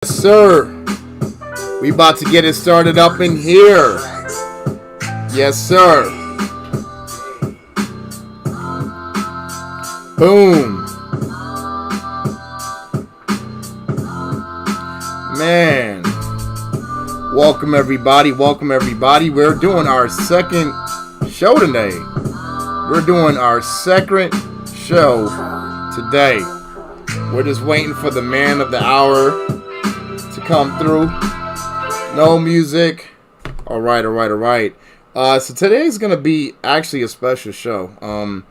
Yes, sir. We about to get it started up in here. Yes, sir. Boom. Man. Welcome everybody. Welcome everybody. We're doing our second show today. We're doing our second show today. We're just waiting for the man of the hour to come through. No music. All right. So today's gonna be actually a special show.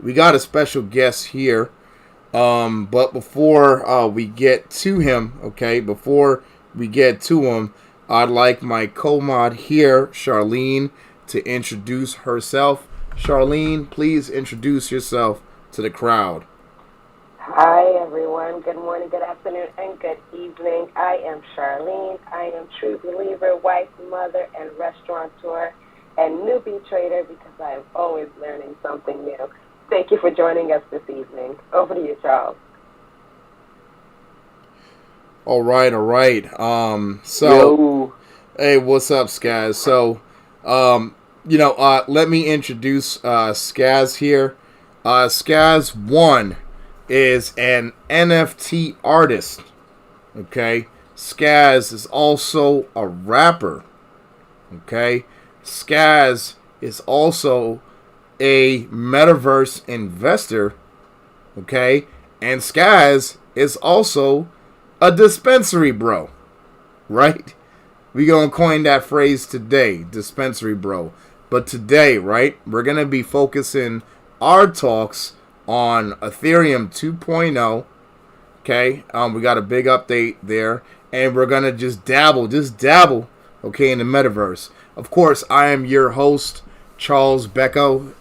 We got a special guest here. But before we get to him, I'd like my co-mod here, Charlene, to introduce herself. Charlene, please introduce yourself to the crowd. Hi, everyone. Good morning, good afternoon, and good evening. I am Charlene. I am true believer, wife, mother, and restaurateur, and newbie trader because I am always learning something new. Thank you for joining us this evening. Over to you, Charles. All right. Hey, what's up, Skaz? So, let me introduce Skaz here. Skaz1 is an NFT artist. Okay, Skaz is also a rapper. Okay, Skaz is also a Metaverse investor. Okay, and Skaz is also a dispensary bro. Right? We gonna coin that phrase today, dispensary bro. But today, right, we're gonna be focusing our talks on Ethereum 2.0. Okay, we got a big update there, and we're gonna just dabble, okay, in the metaverse. Of course, I am your host, Charles Becco.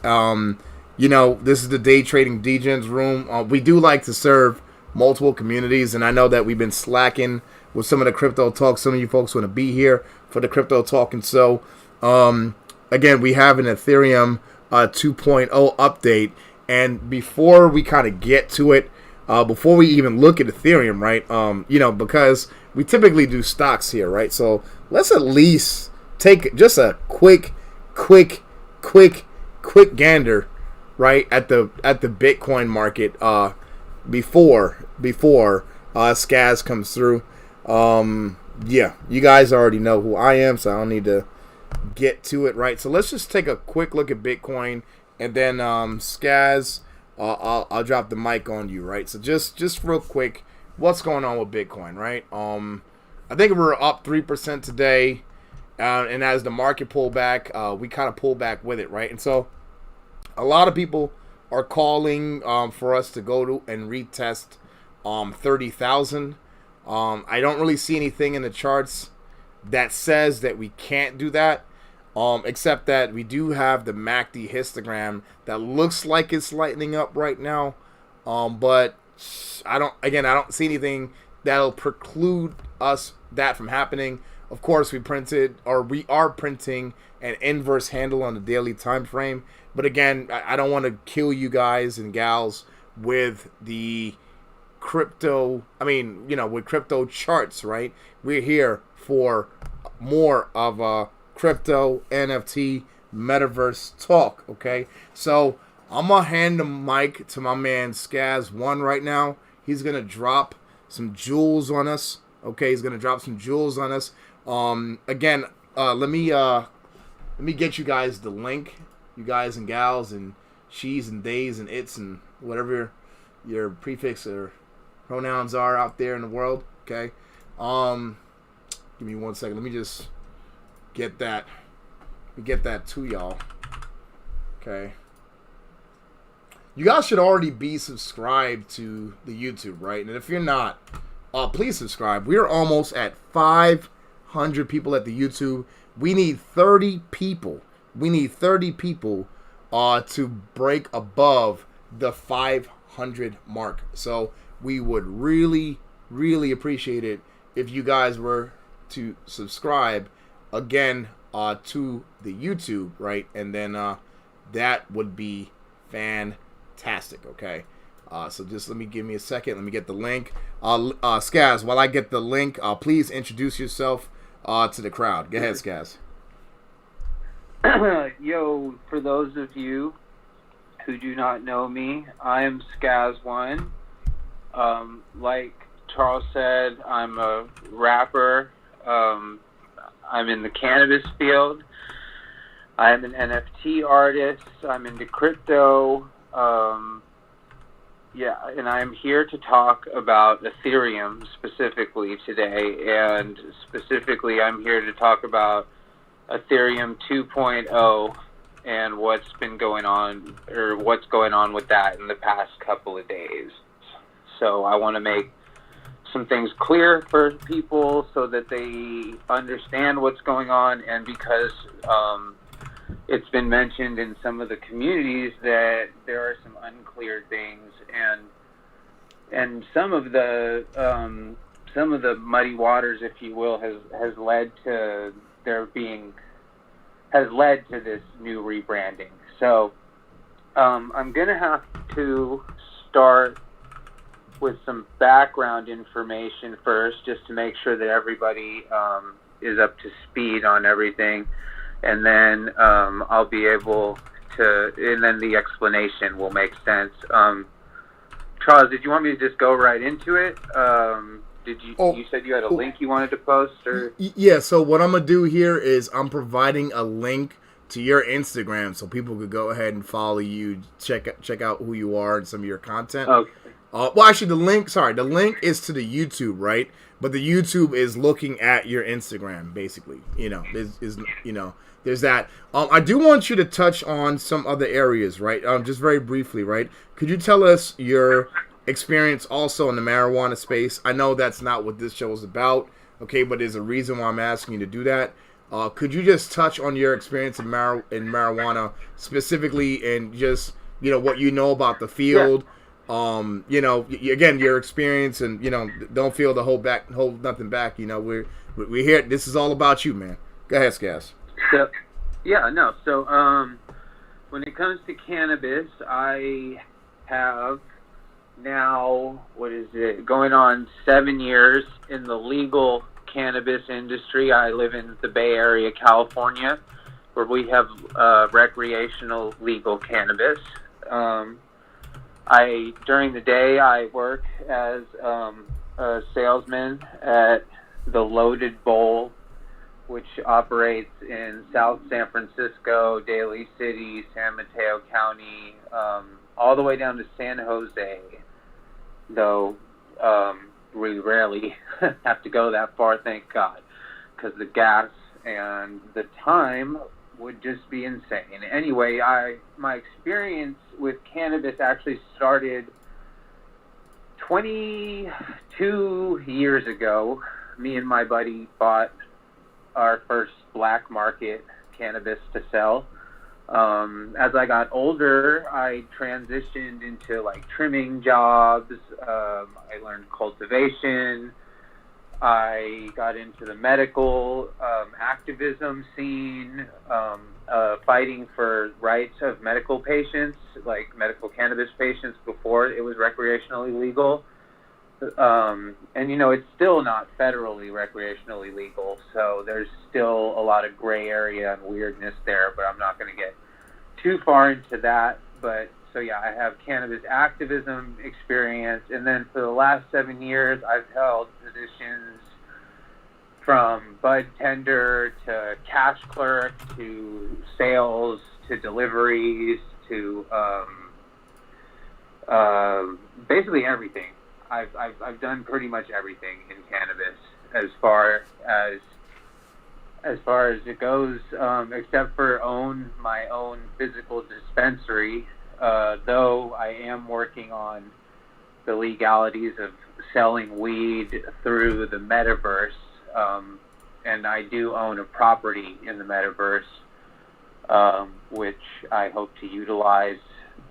This is the Day Trading Degens room. We do like to serve multiple communities, and I know that we've been slacking with some of the crypto talk. Some of you folks want to be here for the crypto talk, and so again, we have an Ethereum 2.0 update. And before we kind of get to it, before we even look at Ethereum, right? Because we typically do stocks here, right? So let's at least take just a quick gander, right, at the Bitcoin market before Skaz comes through. You guys already know who I am, so I don't need to get to it, right? So let's just take a quick look at Bitcoin. And then Skaz, I'll drop the mic on you, right? So just real quick, what's going on with Bitcoin, right? I think we're up 3% today, and as the market pulled back, we kind of pulled back with it, right? And so a lot of people are calling for us to go to and retest 30,000. I don't really see anything in the charts that says that we can't do that. Except that we do have the MACD histogram that looks like it's lightening up right now. But I don't see anything that'll preclude us that from happening. Of course, we are printing an inverse handle on the daily time frame. But again, I don't want to kill you guys and gals with the crypto. With crypto charts, right? We're here for more of a crypto, NFT, metaverse talk, okay? So I'm gonna hand the mic to my man Skaz1 right now. He's gonna drop some jewels on us, okay? Again, let me get you guys the link, you guys and gals and she's and theys and it's and whatever your prefix or pronouns are out there in the world, okay? Give me 1 second. Let me just get that to y'all. Okay. You guys should already be subscribed to the YouTube, right? And if you're not, please subscribe. We're almost at 500 people at the YouTube. We need 30 people. To break above the 500 mark. So we would really, really appreciate it if you guys were to subscribe again to the YouTube, right? And then that would be fantastic, okay? So just give me a second. Let me get the link. Skaz, while I get the link, please introduce yourself to the crowd. Go ahead, Skaz. Yo, for those of you who do not know me, I am Skaz1. Like Charles said, I'm a rapper. I'm in the cannabis field. I'm an NFT artist. I'm into crypto. And I'm here to talk about Ethereum specifically today. And specifically, I'm here to talk about Ethereum 2.0 and what's been going on, or what's going on with that in the past couple of days. So I want to make some things clear for people so that they understand what's going on, and because it's been mentioned in some of the communities that there are some unclear things, and some of the muddy waters, if you will, has led to this new rebranding. So I'm gonna have to start with some background information first, just to make sure that everybody is up to speed on everything, and then I'll be able to, and then the explanation will make sense. Charles, did you want me to just go right into it? You said you had a link you wanted to post, or? Yeah, so what I'm going to do here is I'm providing a link to your Instagram so people could go ahead and follow you, check out who you are and some of your content. Okay. Well, actually, the link is to the YouTube, right? But the YouTube is looking at your Instagram, basically. There's that. I do want you to touch on some other areas, right? Just very briefly, right? Could you tell us your experience also in the marijuana space? I know that's not what this show is about, okay, but there's a reason why I'm asking you to do that. Could you just touch on your experience in marijuana specifically, and just what you know about the field? Yeah. Again, your experience, and don't feel to hold nothing back. We're here. This is all about you, man. Go ahead, Skaz. So, when it comes to cannabis, I have now, going on 7 years in the legal cannabis industry. I live in the Bay Area, California, where we have recreational legal cannabis. During the day, I work as a salesman at the Loaded Bowl, which operates in South San Francisco, Daly City, San Mateo County, all the way down to San Jose, though we rarely have to go that far, thank God, because the gas and the time would just be insane. Anyway, my experience with cannabis actually started 22 years ago. Me and my buddy bought our first black market cannabis to sell. As I got older, I transitioned into trimming jobs. I learned cultivation. I got into the medical activism scene, fighting for rights of medical patients, like medical cannabis patients, before it was recreationally legal. And it's still not federally recreationally legal, so there's still a lot of gray area and weirdness there, but I'm not going to get too far into that. But so yeah, I have cannabis activism experience, and then for the last 7 years, I've held positions from bud tender to cash clerk to sales to deliveries to basically everything. I've done pretty much everything in cannabis as far as it goes, except for my own physical dispensary. Though I am working on the legalities of selling weed through the Metaverse, and I do own a property in the Metaverse, which I hope to utilize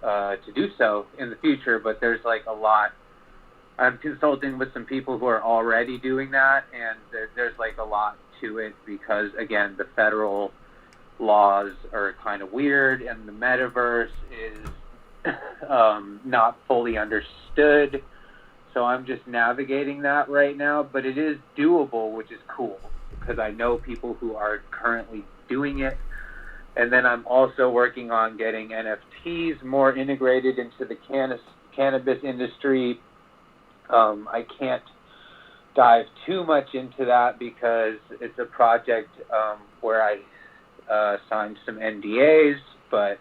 to do so in the future. But there's a lot. I'm consulting with some people who are already doing that, and there's a lot to it because, again, the federal laws are kind of weird, and the Metaverse is not fully understood. So I'm just navigating that right now, but it is doable, which is cool because I know people who are currently doing it. And then I'm also working on getting NFTs more integrated into the cannabis industry. I can't dive too much into that because it's a project where I signed some NDAs, but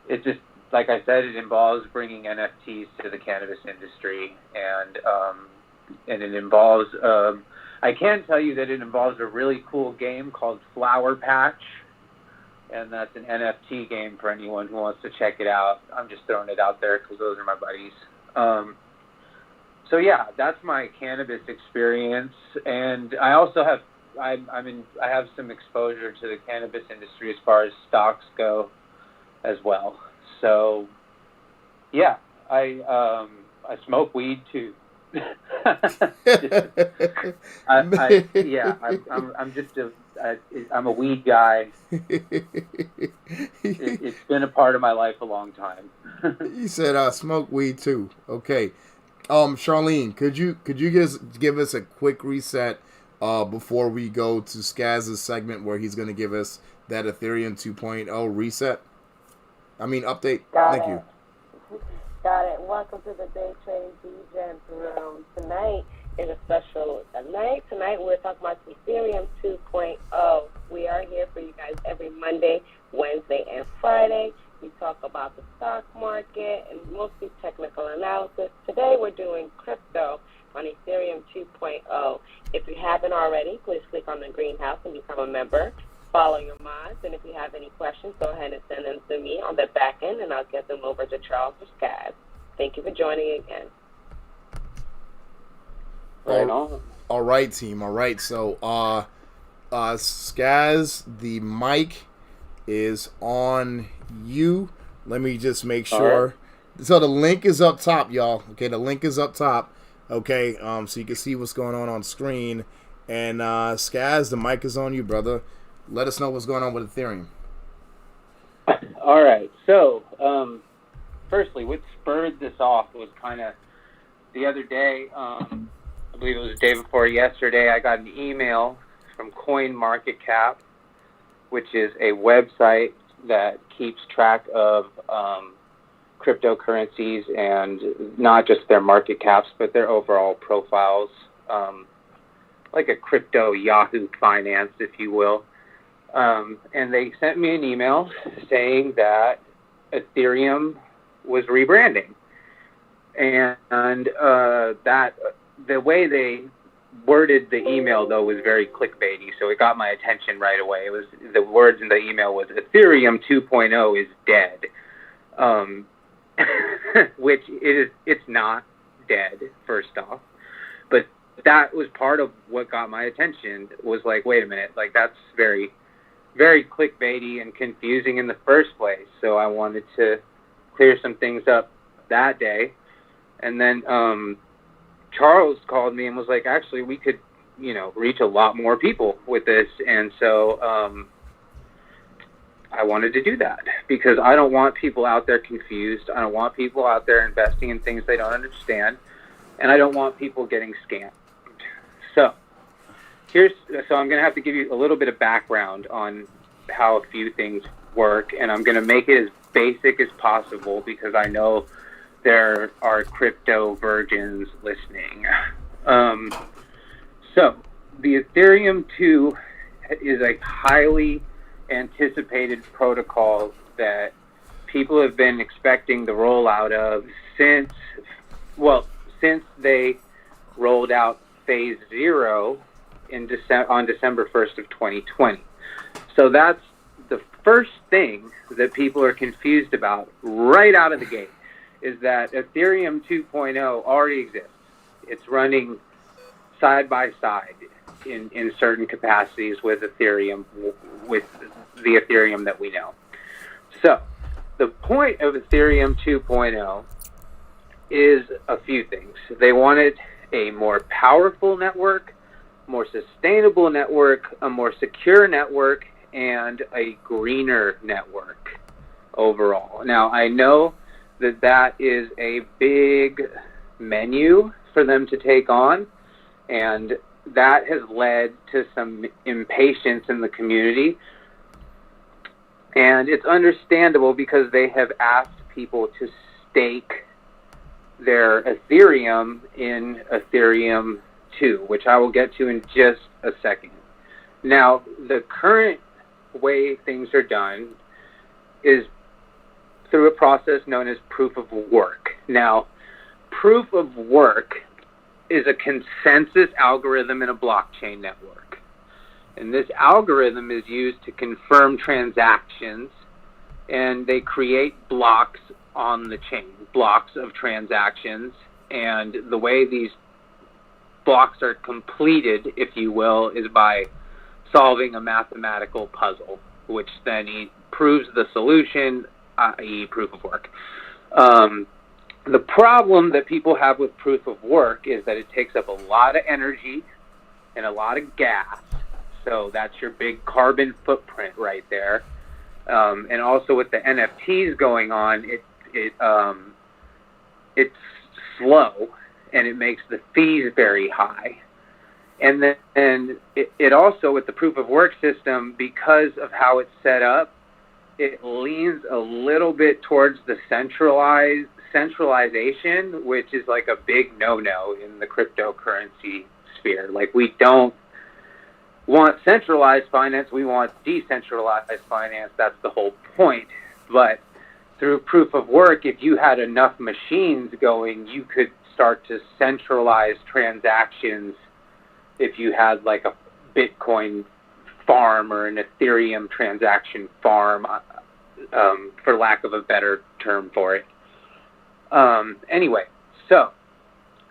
it just, like I said, it involves bringing NFTs to the cannabis industry, and it involves, I can tell you that it involves a really cool game called Flower Patch, and that's an NFT game for anyone who wants to check it out. I'm just throwing it out there because those are my buddies. So yeah, that's my cannabis experience, and I also have I have some exposure to the cannabis industry as far as stocks go as well. So yeah, I smoke weed too. I'm a weed guy. It's been a part of my life a long time. You said I smoke weed too. Okay. Charlene, could you give us a quick reset before we go to Skaz's segment where he's going to give us that Ethereum 2.0 reset? Update. Thank you. Got it. Welcome to the Day Trade Dgens Room. Tonight is a special night. Tonight we're talking about Ethereum 2.0. We are here for you guys every Monday, Wednesday, and Friday. We talk about the stock market and mostly technical analysis. Today we're doing crypto on Ethereum 2.0. If you haven't already, please click on the greenhouse and become a member. Follow your mods, and if you have any questions, go ahead and send them to me on the back end, and I'll get them over to Charles or Skaz. Thank you for joining again. Right on. All right, team. All right. So, Skaz, the mic is on you. Let me just make sure. Right. So the link is up top, y'all. Okay, the link is up top. Okay, so you can see what's going on screen. And Skaz, the mic is on you, brother. Let us know what's going on with Ethereum. All right. So, firstly, what spurred this off was kind of the other day, I believe it was the day before yesterday, I got an email from CoinMarketCap, which is a website that keeps track of cryptocurrencies and not just their market caps, but their overall profiles, like a crypto Yahoo Finance, if you will. And they sent me an email saying that Ethereum was rebranding, and that the way they worded the email though was very clickbaity, so it got my attention right away. It was, the words in the email was Ethereum 2.0 is dead, which it's not dead, first off, but that was part of what got my attention. Was like, wait a minute, like that's very, very clickbaity and confusing in the first place. So I wanted to clear some things up that day. And then Charles called me and was like, actually, we could, reach a lot more people with this. And so I wanted to do that because I don't want people out there confused. I don't want people out there investing in things they don't understand. And I don't want people getting scammed. So I'm going to have to give you a little bit of background on how a few things work, and I'm going to make it as basic as possible because I know there are crypto virgins listening. So the Ethereum 2 is a highly anticipated protocol that people have been expecting the rollout of since they rolled out phase 0 on December 1st of 2020. So that's the first thing that people are confused about right out of the gate, is that Ethereum 2.0 already exists. It's running side by side in certain capacities with Ethereum, with the Ethereum that we know. So the point of Ethereum 2.0 is a few things. They wanted a more powerful network, more sustainable network, a more secure network, and a greener network. overall. Now, I know that that is a big menu for them to take on, and that has led to some impatience in the community. And it's understandable because they have asked people to stake their Ethereum in Ethereum 2, which I will get to in just a second. Now, the current way things are done is through a process known as proof of work. Now, proof of work is a consensus algorithm in a blockchain network. And this algorithm is used to confirm transactions, and they create blocks on the chain, blocks of transactions. And the way these blocks are completed, if you will, is by solving a mathematical puzzle, which then proves the solution, i.e. proof of work. The problem that people have with proof of work is that it takes up a lot of energy and a lot of gas. So that's your big carbon footprint right there. And also with the NFTs going on, it's slow, and it makes the fees very high. And then it also, with the proof of work system, because of how it's set up, it leans a little bit towards the centralization, which is like a big no-no in the cryptocurrency sphere. Like, we don't want centralized finance, we want decentralized finance. That's the whole point. But through proof of work, if you had enough machines going, you could start to centralize transactions. If you had like a Bitcoin farm or an Ethereum transaction farm, for lack of a better term for it. Anyway, so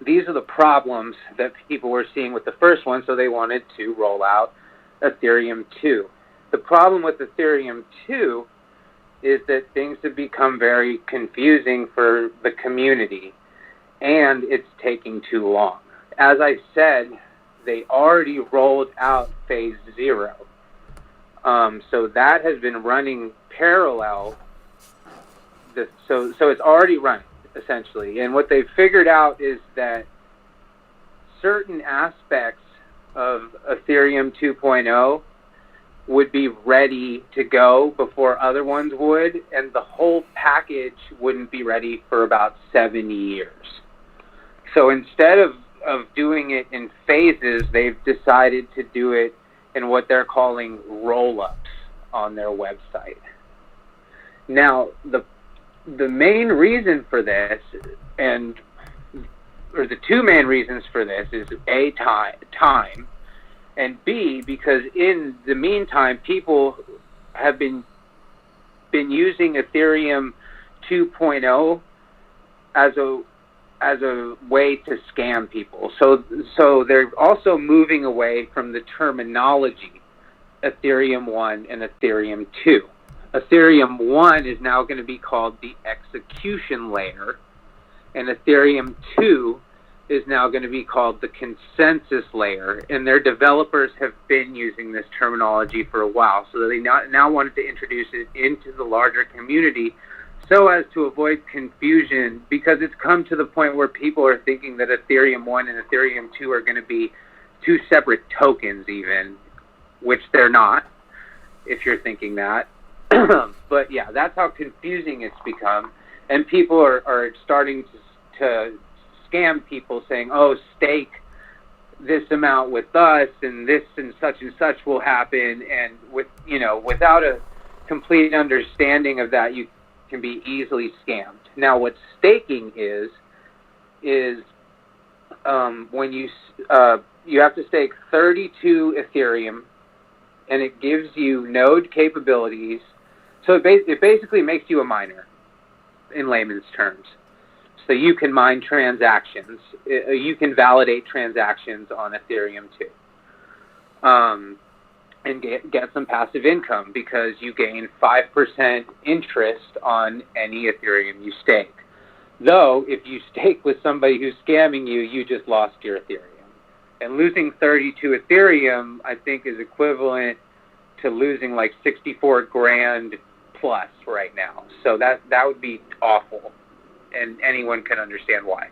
these are the problems that people were seeing with the first one, so they wanted to roll out Ethereum 2. The problem with Ethereum 2 is that things have become very confusing for the community, and it's taking too long. As I said, they already rolled out phase 0. So that has been running parallel. So it's already running, essentially. And what they've figured out is that certain aspects of Ethereum 2.0 would be ready to go before other ones would, and the whole package wouldn't be ready for about 7 years. So instead of doing it in phases, they've decided to do it in what they're calling roll-ups on their website. Now, the main reason for this, or the two main reasons for this, is A, time, and B, because in the meantime, people have been using Ethereum 2.0 as a way to scam people. So they're also moving away from the terminology Ethereum 1 and Ethereum 2. Ethereum 1 is now going to be called the execution layer, and Ethereum 2 is now going to be called the consensus layer, and their developers have been using this terminology for a while, so they now wanted to introduce it into the larger community so as to avoid confusion, because it's come to the point where people are thinking that Ethereum 1 and Ethereum 2 are going to be two separate tokens even, which they're not, if you're thinking that. But yeah, that's how confusing it's become, and people are starting to scam people, saying, oh, stake this amount with us, and this and such will happen, and without a complete understanding of that, you can be easily scammed. Now, what staking is when you have to stake 32 Ethereum, and it gives you node capabilities. So it basically makes you a miner, in layman's terms. So you can mine transactions. You can validate transactions on Ethereum 2. And get some passive income, because you gain 5% interest on any Ethereum you stake. Though, if you stake with somebody who's scamming you, you just lost your Ethereum. And losing 32 Ethereum, I think, is equivalent to losing like 64 grand plus right now. So that would be awful, and anyone can understand why.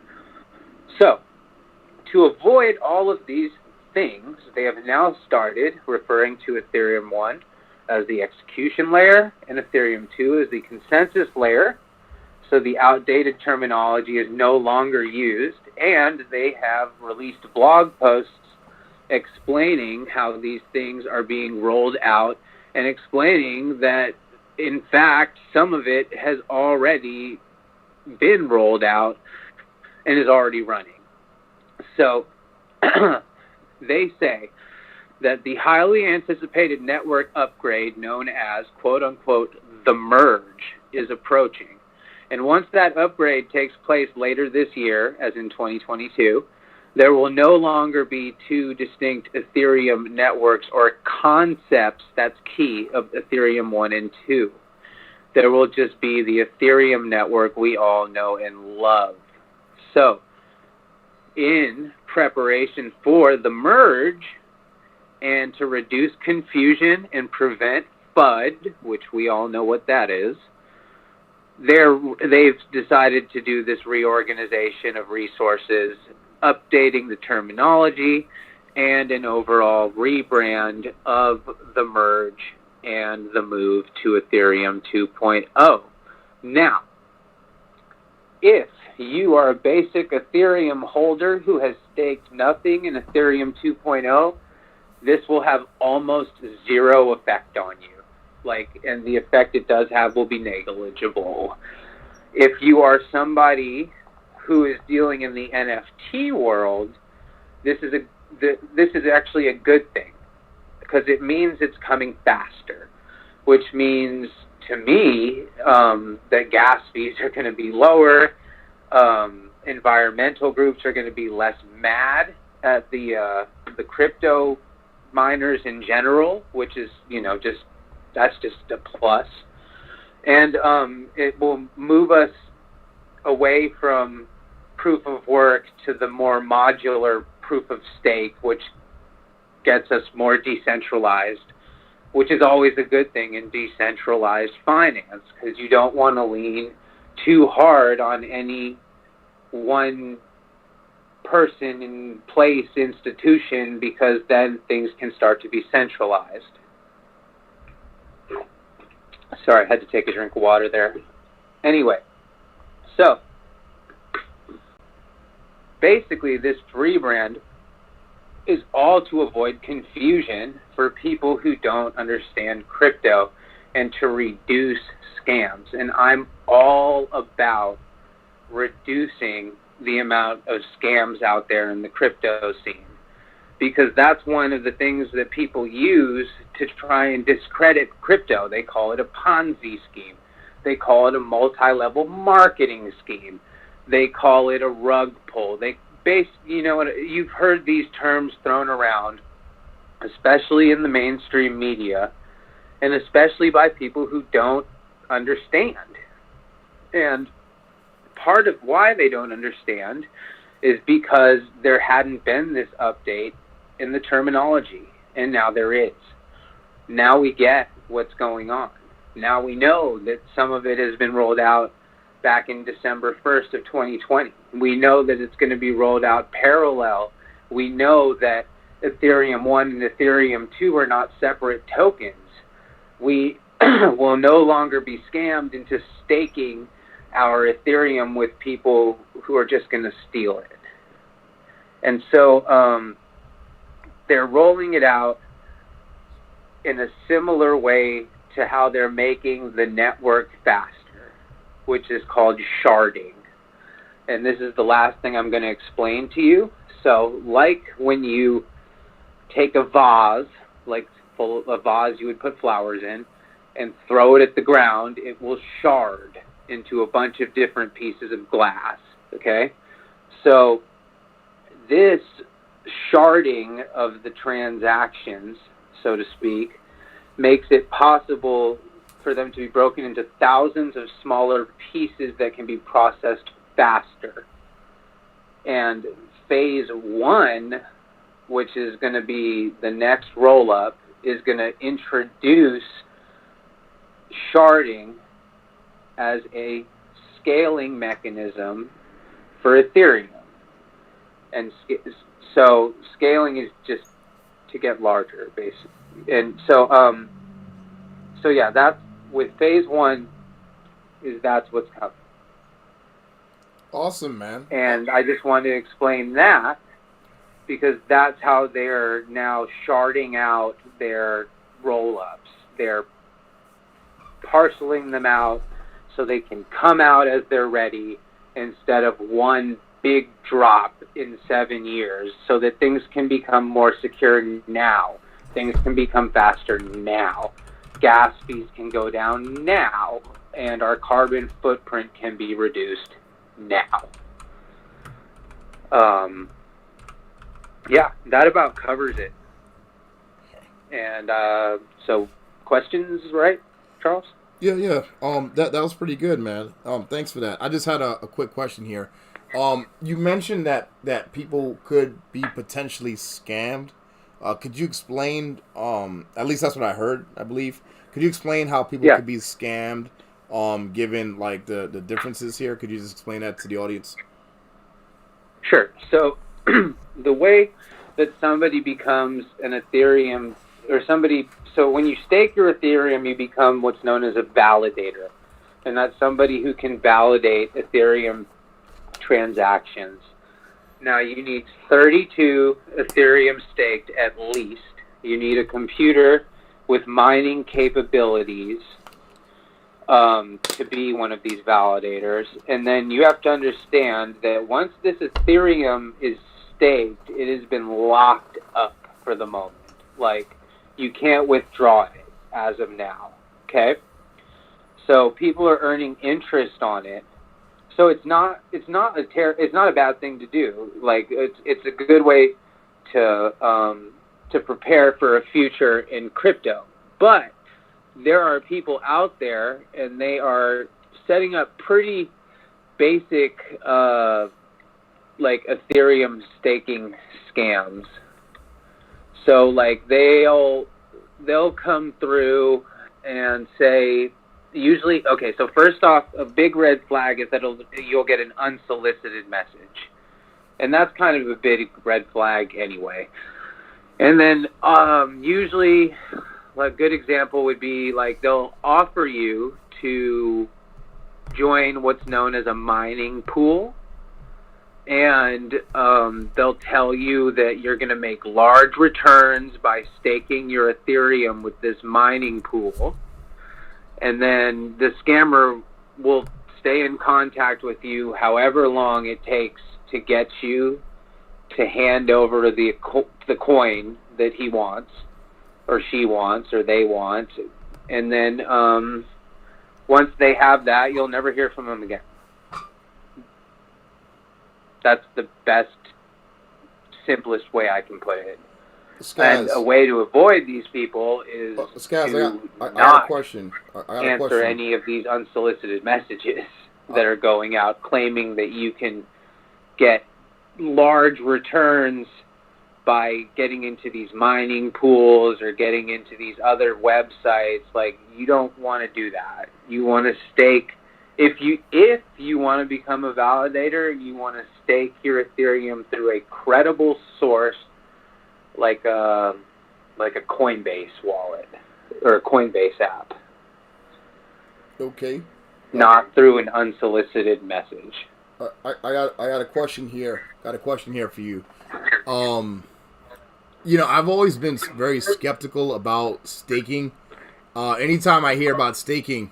So to avoid all of these things, they have now started referring to Ethereum 1 as the execution layer and Ethereum 2 as the consensus layer. So the outdated terminology is no longer used, and they have released blog posts explaining how these things are being rolled out and explaining that, in fact, some of it has already been rolled out and is already running. So they say that the highly anticipated network upgrade known as, quote-unquote, the merge is approaching. And once that upgrade takes place later this year, as in 2022, there will no longer be two distinct Ethereum networks or concepts, that's key, of Ethereum 1 and 2. There will just be the Ethereum network we all know and love. So, in preparation for the merge, and to reduce confusion and prevent FUD, which we all know what that is, they've decided to do this reorganization of resources, updating the terminology, and an overall rebrand of the merge and the move to Ethereum 2.0. Now, if you are a basic Ethereum holder who has staked nothing in Ethereum 2.0, this will have almost zero effect on you. And the effect it does have will be negligible. If you are somebody who is dealing in the NFT world, this is actually a good thing, because it means it's coming faster, which means to me that gas fees are going to be lower. Environmental groups are going to be less mad at the crypto miners in general, which is that's just a plus. And it will move us away from proof of work to the more modular proof of stake, which gets us more decentralized, which is always a good thing in decentralized finance, because you don't want to lean too hard on any one person in place institution, because then things can start to be centralized. Sorry, I had to take a drink of water there. Anyway, so basically this rebrand is all to avoid confusion for people who don't understand crypto and to reduce scams. And I'm all about reducing the amount of scams out there in the crypto scene, because that's one of the things that people use to try and discredit crypto. They call it a Ponzi scheme. They call it a multi-level marketing scheme. They call it a rug pull. You've heard these terms thrown around, especially in the mainstream media, and especially by people who don't understand. And part of why they don't understand is because there hadn't been this update in the terminology, and now there is. Now we get what's going on. Now we know that some of it has been rolled out back in December 1st of 2020. We know that it's going to be rolled out parallel. We know that Ethereum 1 and Ethereum 2 are not separate tokens. We will no longer be scammed into staking our Ethereum with people who are just going to steal it. And so they're rolling it out in a similar way to how they're making the network faster, which is called sharding. And this is the last thing I'm going to explain to you. So like when you take a vase, like a vase you would put flowers in, and throw it at the ground, it will shard into a bunch of different pieces of glass, okay? So this sharding of the transactions, so to speak, makes it possible for them to be broken into thousands of smaller pieces that can be processed faster. And phase 1, which is going to be the next roll-up, is going to introduce sharding as a scaling mechanism for Ethereum. And so scaling is just to get larger, basically. And so yeah, that's with phase 1 that's what's coming. Awesome, man. And I just wanted to explain that because that's how they're now sharding out their roll-ups. They're parceling them out so they can come out as they're ready instead of one big drop in 7 years, so that things can become more secure now. Things can become faster now. Gas fees can go down now, and our carbon footprint can be reduced now. Yeah, that about covers it. And so, questions, right, Charles? Yeah. That was pretty good, man. Thanks for that. I just had a quick question here. You mentioned that people could be potentially scammed. Could you explain? At least that's what I heard, I believe. Could you explain how people could be scammed? Given like the differences here, could you just explain that to the audience? Sure. So the way that somebody becomes an Ethereum or somebody, so when you stake your Ethereum, you become what's known as a validator, and that's somebody who can validate Ethereum transactions. Now you need 32 Ethereum staked at least. You need a computer with mining capabilities to be one of these validators. And then you have to understand that once this Ethereum is staked, it has been locked up for the moment. Like, you can't withdraw it as of now, okay? So people are earning interest on it. So it's not a bad thing to do. Like, it's a good way to prepare for a future in crypto. But there are people out there, and they are setting up pretty basic, like Ethereum staking scams. So, like, they'll come through and say, usually, okay, so first off, a big red flag is that you'll get an unsolicited message. And that's kind of a big red flag anyway. And then usually, a good example would be, like, they'll offer you to join what's known as a mining pool. And they'll tell you that you're going to make large returns by staking your Ethereum with this mining pool. And then the scammer will stay in contact with you however long it takes to get you to hand over the coin that he wants, or she wants, or they want. And then once they have that, you'll never hear from them again. That's the best, simplest way I can put it. Skaz. And a way to avoid these people is Skaz, to I got not a question. answer any of these unsolicited messages that are going out claiming that you can get large returns by getting into these mining pools or getting into these other websites. Like, you don't want to do that. You want to stake. If you want to become a validator, you want to stake your Ethereum through a credible source, like a Coinbase wallet or a Coinbase app. Okay. Not through an unsolicited message. I got a question here. Got a question here for you. I've always been very skeptical about staking. Anytime I hear about staking,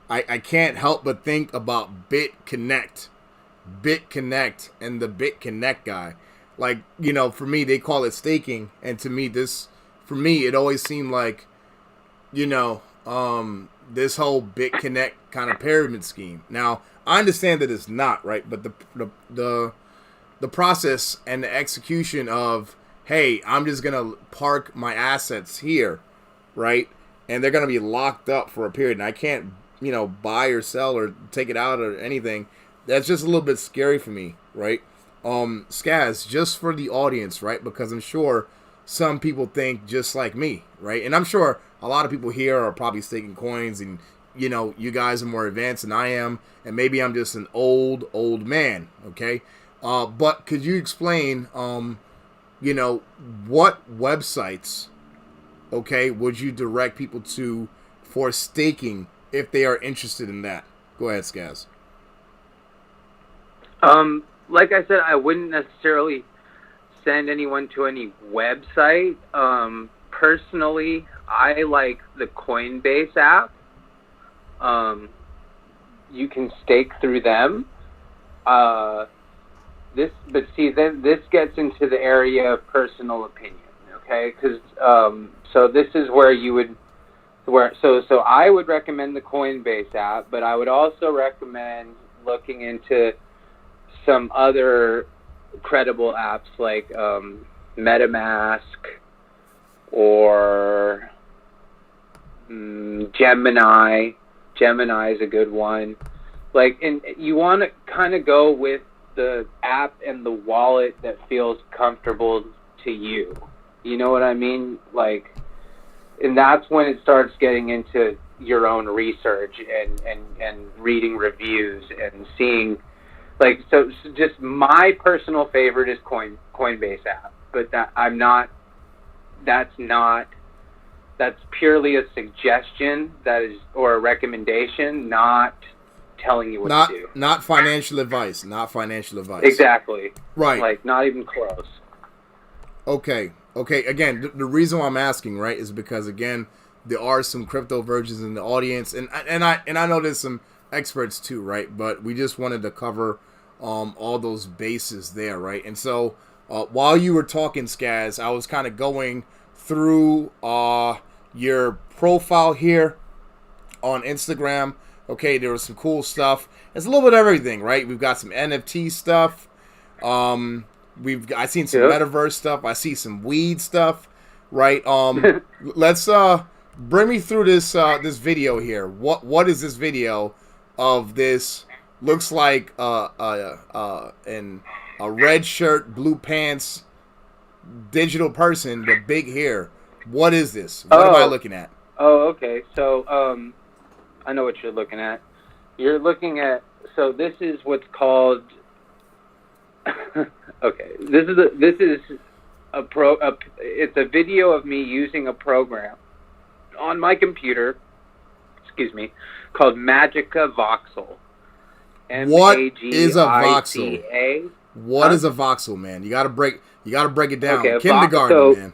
I can't help but think about BitConnect and the BitConnect guy. Like, for me, they call it staking, and to me, it always seemed like, this whole BitConnect kind of pyramid scheme. Now, I understand that it's not, right? But the process and the execution of, hey, I'm just gonna park my assets here, right? And they're gonna be locked up for a period, and I can't, buy or sell or take it out or anything. That's just a little bit scary for me, right? Skaz, just for the audience, right? Because I'm sure some people think just like me, right? And I'm sure a lot of people here are probably staking coins and you know, you guys are more advanced than I am, and maybe I'm just an old man, okay? But could you explain, you know, what websites, okay, would you direct people to for staking if they are interested in that? Go ahead, Skaz. Like I said, I wouldn't necessarily send anyone to any website. Personally, I like the Coinbase app. You can stake through them. But this gets into the area of personal opinion, okay? Because so this is where you would, so I would recommend the Coinbase app, but I would also recommend looking into some other credible apps like MetaMask or Gemini. Gemini is a good one. Like, and you want to kind of go with the app and the wallet that feels comfortable to you. You know what I mean? Like, and that's when it starts getting into your own research and reading reviews and seeing, like, so just my personal favorite is Coinbase app, but that's purely a suggestion or a recommendation, not telling you what to do. Not financial advice. Not financial advice. Exactly. Right. Like, not even close. Okay. Again, the reason why I'm asking, right, is because, again, there are some crypto virgins in the audience, and I know there's some experts too, right? But we just wanted to cover all those bases there, right? And so while you were talking, Skaz, I was kind of going through your profile here on Instagram. Okay, there was some cool stuff. It's a little bit of everything, right? We've got some NFT stuff. I seen some Metaverse stuff. I see some weed stuff, right? Let's bring me through this this video here. What is this video of this? Looks like a red shirt, blue pants, digital person with big hair. What is this? What am I looking at? Oh, okay. So I know what you're looking at. You're looking at, so this is what's called okay. It's a video of me using a program on my computer, called Magica Voxel. What is a voxel? What is a voxel, man? You gotta break it down. Okay, kindergarten, man.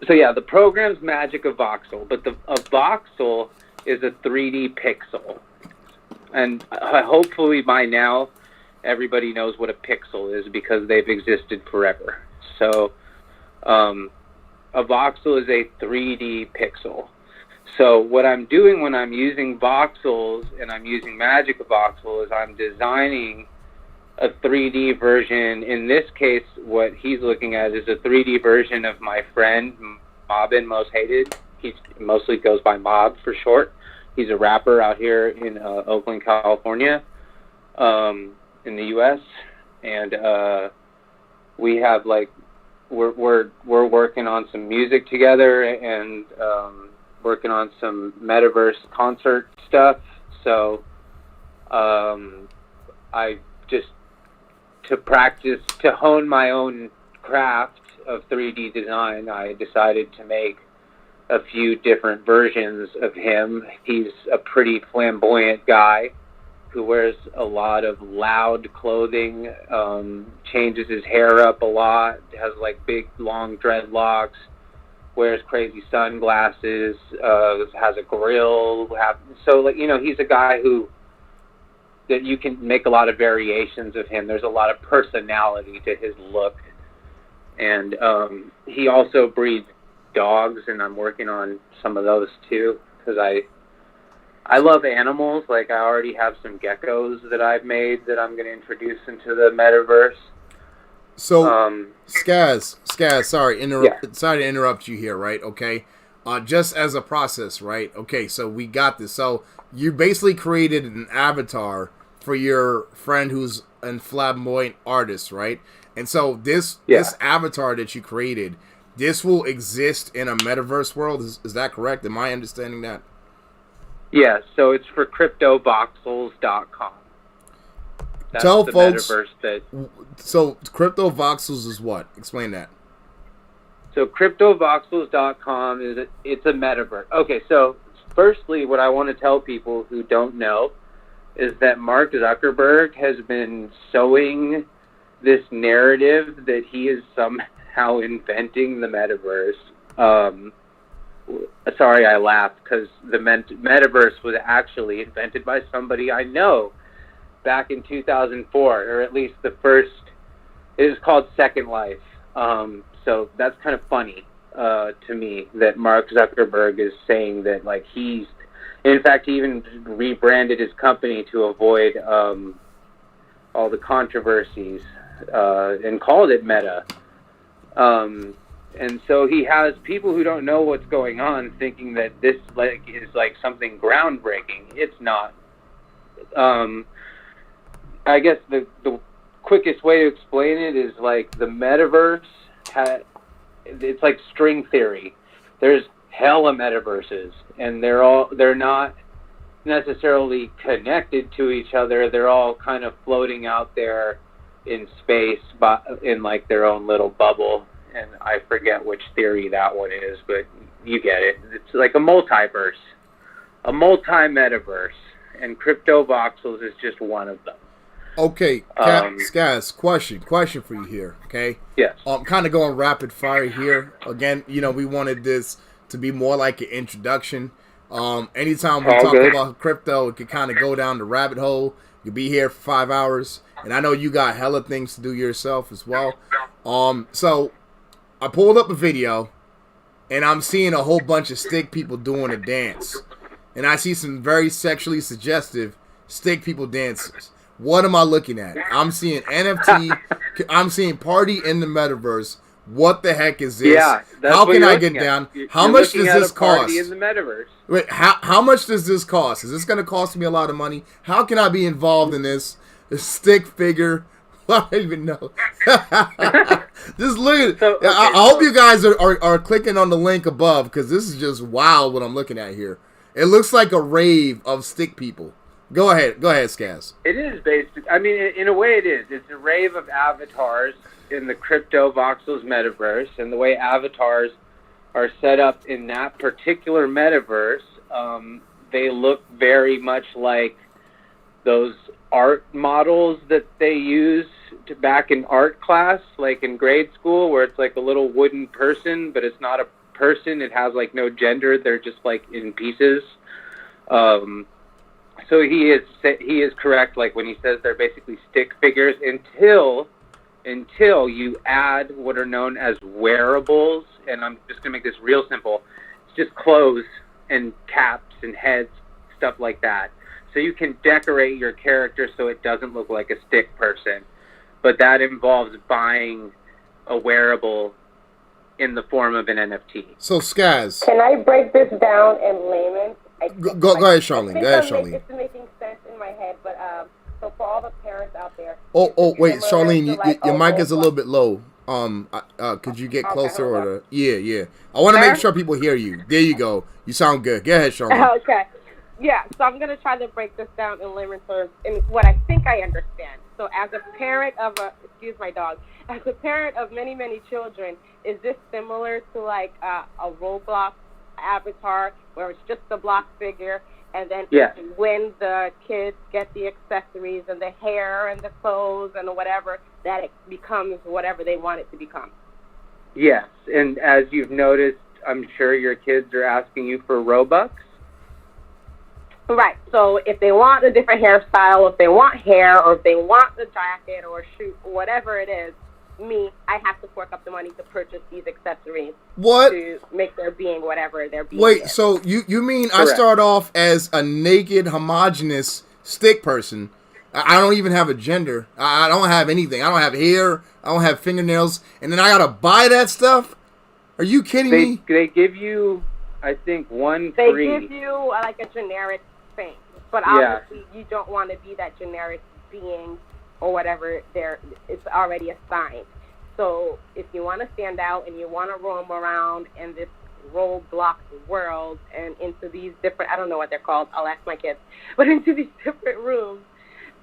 So yeah, the program's Magica Voxel, but a voxel is a 3D pixel. And hopefully by now, everybody knows what a pixel is because they've existed forever. So a voxel is a 3D pixel. So what I'm doing when I'm using voxels and I'm using Magica Voxel is I'm designing a 3D version. In this case, what he's looking at is a 3D version of my friend, Mobbin Most Hated. He mostly goes by Mob for short. He's a rapper out here in Oakland, California, in the U.S. And we have, like, we're working on some music together and working on some Metaverse concert stuff. So I just, to hone my own craft of 3D design, I decided to make a few different versions of him. He's a pretty flamboyant guy who wears a lot of loud clothing, changes his hair up a lot, has like big long dreadlocks, wears crazy sunglasses, has a grill. So, like, you know, he's a guy that you can make a lot of variations of him. There's a lot of personality to his look. And he also breeds dogs, and I'm working on some of those too, because I love animals. Like, I already have some geckos that I've made that I'm going to introduce into the Metaverse. So, Skaz, sorry to interrupt you here, right? Okay, just as a process, right? Okay, so we got this. So you basically created an avatar for your friend who's a flamboyant artist, right? And so this avatar that you created, this will exist in a Metaverse world. Is that correct? Am I understanding that? Yeah, so it's for cryptovoxels.com. That's Tell the folks. metaverse that. So cryptovoxels is what? Explain that. So cryptovoxels.com it's a metaverse. Okay, so firstly, what I want to tell people who don't know is that Mark Zuckerberg has been sowing this narrative that he is somehow inventing the metaverse. Sorry, I laughed because the metaverse was actually invented by somebody I know back in 2004, or at least the first. It was called Second Life. So that's kind of funny to me that Mark Zuckerberg is saying that, like, in fact, he even rebranded his company to avoid all the controversies and called it Meta. And so he has people who don't know what's going on thinking that this is something groundbreaking. It's not. I guess the quickest way to explain it is like the metaverse it's like string theory. There's hella metaverses, and they're not necessarily connected to each other. They're all kind of floating out there in space, in like their own little bubble. And I forget which theory that one is, but you get it. It's like a multiverse, a multi-metaverse, and CryptoVoxels is just one of them. Okay, Skaz, question for you here, okay? Yes. Kind of going rapid fire here. Again, we wanted this to be more like an introduction. Anytime we talk about crypto, it could kind of go down the rabbit hole. You could be here for 5 hours, and I know you got hella things to do yourself as well. So I pulled up a video, and I'm seeing a whole bunch of stick people doing a dance, and I see some very sexually suggestive stick people dances. What am I looking at? I'm seeing NFT. I'm seeing party in the metaverse. What the heck is this? Yeah, that's how what can you're I get looking down? at. How You're much does looking at this a party cost? in the metaverse. Wait, how much does this cost? Is this going to cost me a lot of money? How can I be involved in this? The stick figure. I don't even know. Just look at it. So, okay, I hope you guys are clicking on the link above, because this is just wild what I'm looking at here. It looks like a rave of stick people. Go ahead, Skaz. It is I mean, in a way it is. It's a rave of avatars in the CryptoVoxels metaverse, and the way avatars are set up in that particular metaverse, they look very much like those art models that they use back in art class, like in grade school, where it's like a little wooden person, but it's not a person. It has like no gender. They're just like in pieces. So he is correct, like when he says they're basically stick figures until you add what are known as wearables, and I'm just gonna make this real simple. It's just clothes and caps and heads, stuff like that. So you can decorate your character so it doesn't look like a stick person, but that involves buying a wearable in the form of an NFT. So Skaz, can I break this down in layman's? Go ahead, Charlene. It's making sense in my head, but so for all the parents out there. Oh, wait, Charlene, like, your mic is a little bit low. Could you get closer Yeah. I want to make sure people hear you. There you go. You sound good. Go ahead, Charlene. Okay. Yeah, so I'm going to try to break this down in layman's terms in what I think I understand. So as a parent of excuse my dog, as a parent of many, many children, is this similar to like a Roblox avatar where it's just a block figure, and then when the kids get the accessories and the hair and the clothes and whatever, that it becomes whatever they want it to become? Yes, and as you've noticed, I'm sure your kids are asking you for Robux. Right. So if they want a different hairstyle, if they want hair, or if they want the jacket or shoe, whatever it is, I have to fork up the money to purchase these accessories. What? To make their being whatever their being Wait, is. so you mean Correct. I start off as a naked, homogenous stick person? I don't even have a gender. I don't have anything. I don't have hair. I don't have fingernails. And then I gotta buy that stuff? Are you kidding me? They give you, I think, one They free. give you like a generic thing, but obviously you don't want to be that generic being or whatever. It's already assigned. So if you want to stand out and you want to roam around in this Roblox world and into these different, I don't know what they're called, I'll ask my kids, but into these different rooms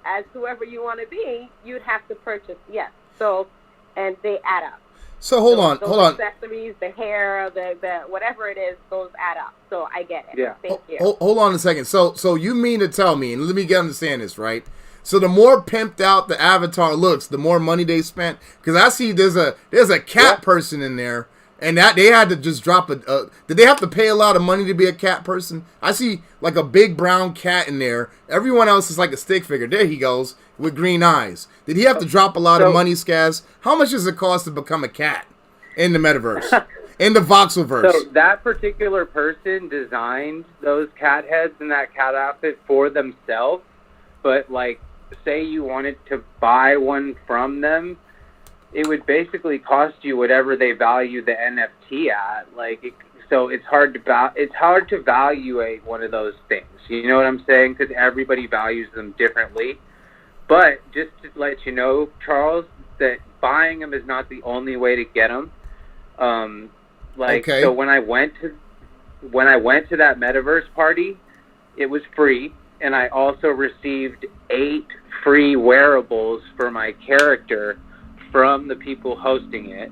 as whoever you want to be, you'd have to purchase, yes. So, and they add up. So hold on. Accessories, the hair, the whatever it is, those add up. So I get it. Yeah. Thank you. Hold on a second. So you mean to tell me, and let me understand this, right? So the more pimped out the avatar looks, the more money they spent. Because I see there's a cat person in there, and that they had to just drop did they have to pay a lot of money to be a cat person? I see like a big brown cat in there. Everyone else is like a stick figure. There he goes with green eyes. Did he have to drop a lot of money, Skaz? How much does it cost to become a cat in the metaverse? In the voxelverse? So that particular person designed those cat heads and that cat outfit for themselves, but like, say you wanted to buy one from them, it would basically cost you whatever they value the NFT at. So it's hard to evaluate one of those things. You know what I'm saying? Because everybody values them differently. But just to let you know, Charles, that buying them is not the only way to get them. Okay. So when I went to that Metaverse party, it was free, and I also received 8 free wearables for my character from the people hosting it.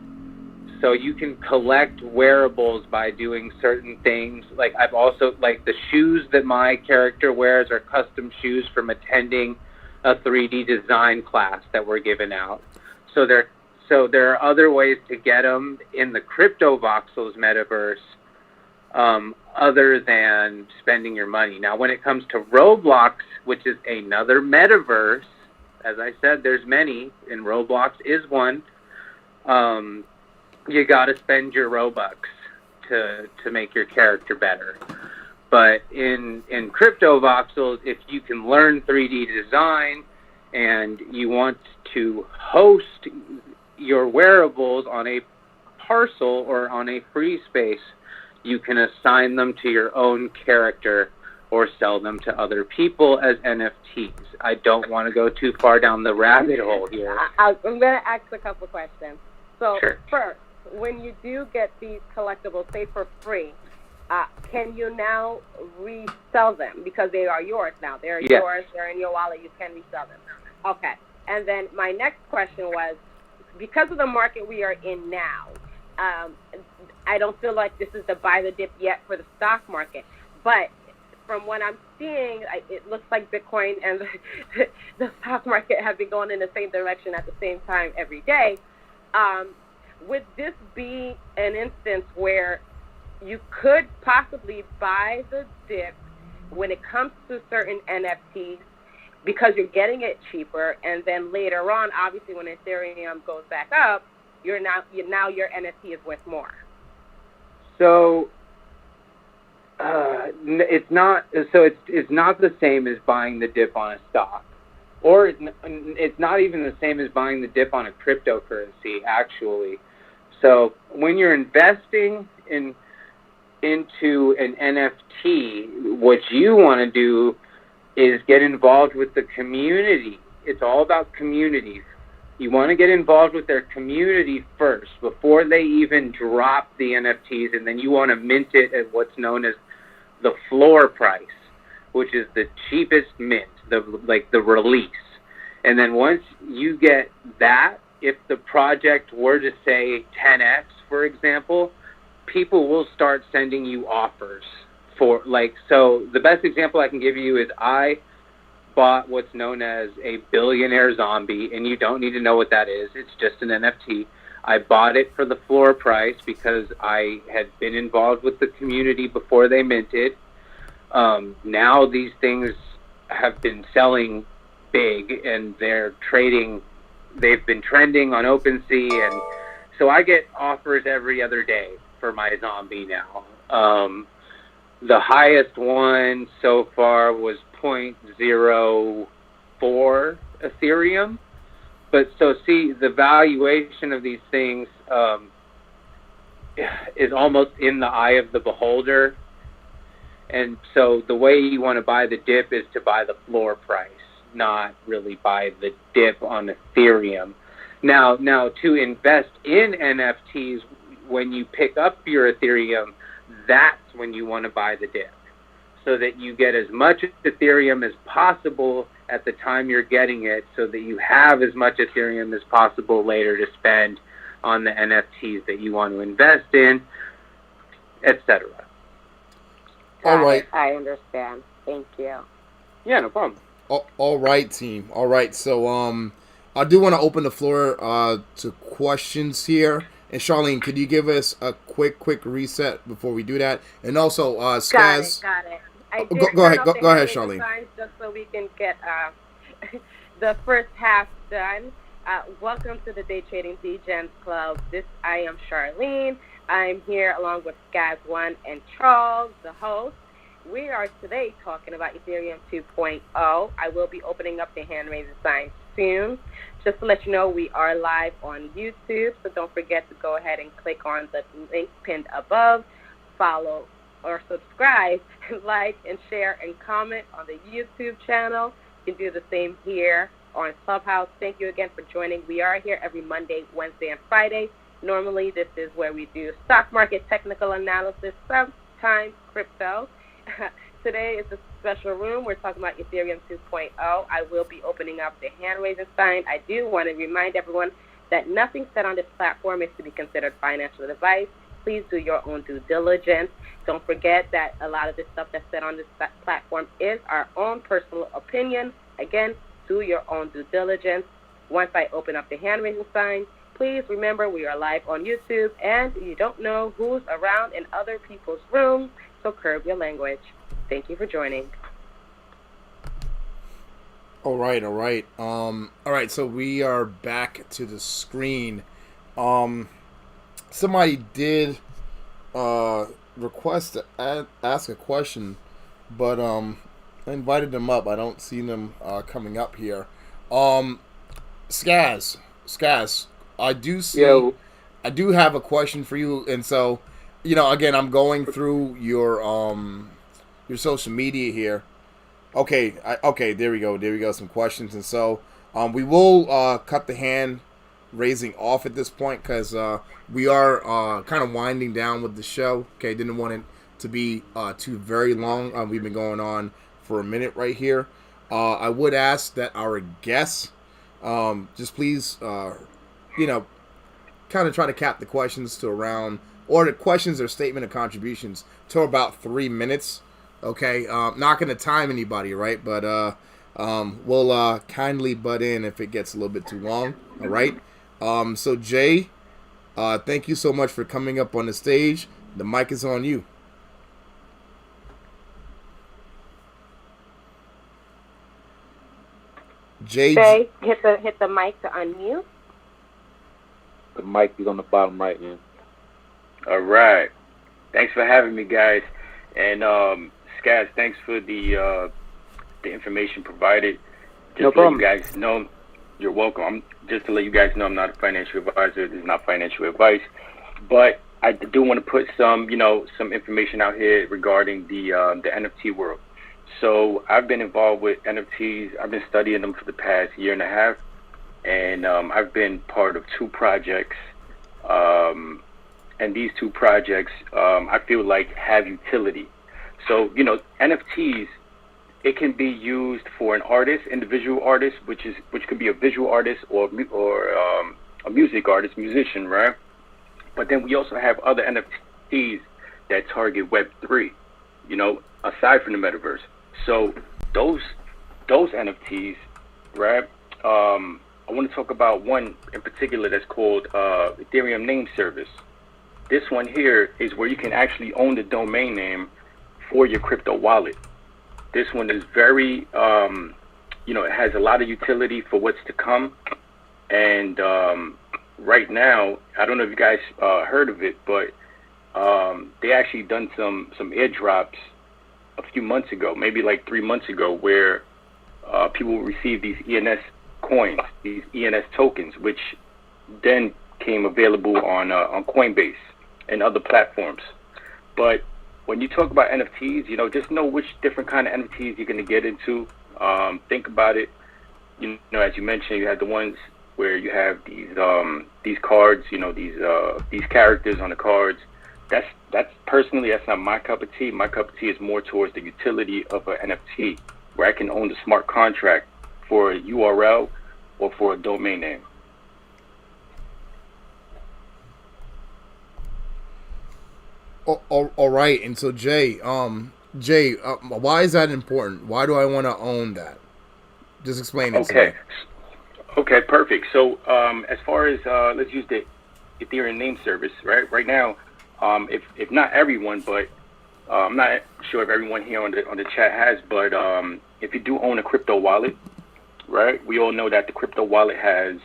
So you can collect wearables by doing certain things. Like I've also, like, the shoes that my character wears are custom shoes from attending a 3D design class that were given out. So there are other ways to get them in the crypto voxels metaverse, other than spending your money. Now, when it comes to Roblox, which is another metaverse, as I said, there's many, and Roblox is one. You got to spend your Robux to make your character better. But in crypto voxels, if you can learn 3D design and you want to host your wearables on a parcel or on a free space, you can assign them to your own character or sell them to other people as NFTs. I don't want to go too far down the rabbit hole here. I'm going to ask a couple questions. So sure. First, when you do get these collectibles, say for free, can you now resell them? Because they are yours now. They're yours. They're in your wallet. You can resell them. Okay. And then my next question was, because of the market we are in now, I don't feel like this is the buy the dip yet for the stock market. But from what I'm seeing, it looks like Bitcoin and the stock market have been going in the same direction at the same time every day. Would this be an instance where you could possibly buy the dip when it comes to certain NFTs because you're getting it cheaper, and then later on, obviously, when Ethereum goes back up, your NFT is worth more? So it's not the same as buying the dip on a stock, or it's not even the same as buying the dip on a cryptocurrency, actually. So when you're investing into an NFT, what you want to do is get involved with the community. It's all about community. You want to get involved with their community first before they even drop the NFTs, and then you want to mint it at what's known as the floor price, which is the cheapest mint, the release. And then once you get that, if the project were to say 10x, for example, people will start sending you offers for, so the best example I can give you is I bought what's known as a billionaire zombie, and you don't need to know what that is. It's just an NFT. I bought it for the floor price because I had been involved with the community before they minted. Now these things have been selling big, and they've been trending on OpenSea, and so I get offers every other day for my zombie now. The highest one so far was 0.04 Ethereum. But so see, the valuation of these things is almost in the eye of the beholder. And so the way you want to buy the dip is to buy the floor price, not really buy the dip on Ethereum. Now to invest in NFTs, when you pick up your Ethereum, that's when you want to buy the dip, so that you get as much Ethereum as possible at the time you're getting it, so that you have as much Ethereum as possible later to spend on the NFTs that you want to invest in, etc. All right. I understand. Thank you. Yeah, no problem. All right, team. All right. So, I do want to open the floor to questions here. And Charlene, could you give us a quick reset before we do that? And also, Skaz. Got it. I did Go ahead, turn off go ahead, the hand Charlene. signs just so we can get the first half done. Welcome to the Day Trading Degens Club. I am Charlene. I'm here along with Skaz1 and Charles, the host. We are today talking about Ethereum 2.0. I will be opening up the hand-raising sign soon. Just to let you know, we are live on YouTube, so don't forget to go ahead and click on the link pinned above, follow or subscribe, like and share and comment on the YouTube channel. You can do the same here on Clubhouse. Thank you again for joining. We are here every Monday, Wednesday, and Friday. Normally, this is where we do stock market technical analysis, sometimes crypto. Today is a special room. We're talking about Ethereum 2.0. I will be opening up the hand-raising sign. I do want to remind everyone that nothing said on this platform is to be considered financial advice. Please do your own due diligence. Don't forget that a lot of the stuff that's said on this platform is our own personal opinion. Again, do your own due diligence. Once I open up the hand-raising sign, please remember we are live on YouTube, and you don't know who's around in other people's rooms, so curb your language. Thank you for joining. All right. All right. So we are back to the screen. Somebody did request to ask a question, but I invited them up. I don't see them coming up here. Skaz, I do see. Yo. I do have a question for you, and so, again, I'm going through your social media here. Okay, there we go. Some questions, and so we will cut the hand raising off at this point because we are kind of winding down with the show. Okay, didn't want it to be too very long. We've been going on for a minute right here. I would ask that our guests just please, kind of try to cap the questions to around, or the questions or statement of contributions to about 3 minutes. Okay, not going to time anybody, right? But we'll kindly butt in if it gets a little bit too long. All right. So Jay, thank you so much for coming up on the stage. The mic is on you. Jay, hit the mic to unmute. The mic is on the bottom right, man. All right. Thanks for having me, guys. And Skaz, thanks for the information provided. No problem. To let you guys know, you're welcome. Just to let you guys know, I'm not a financial advisor. This is not financial advice, but I do want to put some information out here regarding the NFT world. So I've been involved with NFTs. I've been studying them for the past year and a half, and I've been part of 2 projects. And these 2 projects, I feel like have utility. So, NFTs, it can be used for an artist, individual artist, which could be a visual artist or a music artist, musician, right? But then we also have other NFTs that target Web3, aside from the Metaverse. So those NFTs, right? I want to talk about one in particular that's called Ethereum Name Service. This one here is where you can actually own the domain name for your crypto wallet. This one is very, it has a lot of utility for what's to come. And right now, I don't know if you guys heard of it, but they actually done some airdrops a few months ago, maybe like 3 months ago, where people receive these ENS coins, these ENS tokens, which then came available on Coinbase and other platforms. But when you talk about NFTs, just know which different kind of NFTs you're going to get into. Think about it. As you mentioned, you have the ones where you have these cards, these characters on the cards. that's personally, that's not my cup of tea. My cup of tea is more towards the utility of an NFT, where I can own the smart contract for a URL or for a domain name. All right. And so Jay, why is that important? Why do I want to own that? Just explain it to me. Okay, perfect. So as far as let's use the Ethereum name service, right? Right now, if not everyone, but I'm not sure if everyone here on the chat has, but if you do own a crypto wallet, right? We all know that the crypto wallet has